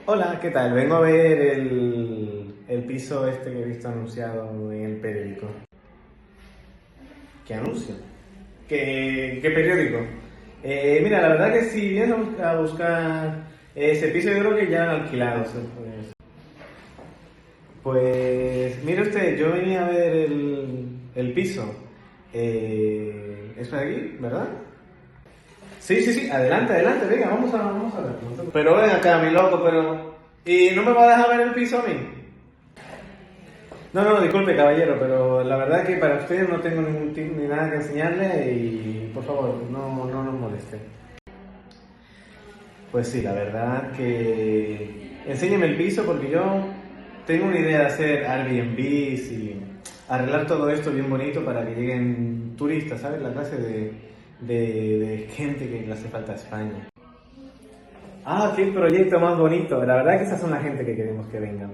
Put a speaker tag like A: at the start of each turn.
A: Hola, ¿qué tal? Vengo a ver el piso este que he visto anunciado en el periódico. ¿Qué anuncio? ¿Qué periódico? Mira, la verdad que si vienes a buscar ese piso, yo creo que ya han alquilado. Pues mire usted, yo venía a ver el piso. ¿Es por aquí, verdad? Sí, sí, sí, adelante, adelante, venga, vamos a ver. Pero ven acá, mi loco, pero... ¿Y no me va a dejar ver el piso a mí? No, no, disculpe, caballero, pero la verdad que para usted no tengo ningún tipo ni nada que enseñarle y por favor, no nos moleste. Pues sí, la verdad que enséñeme el piso porque yo tengo una idea de hacer Airbnbs y arreglar todo esto bien bonito para que lleguen turistas, ¿sabes? La clase de gente que le hace falta a España. Ah, qué proyecto más bonito. La verdad que esas son la gente que queremos que vengan.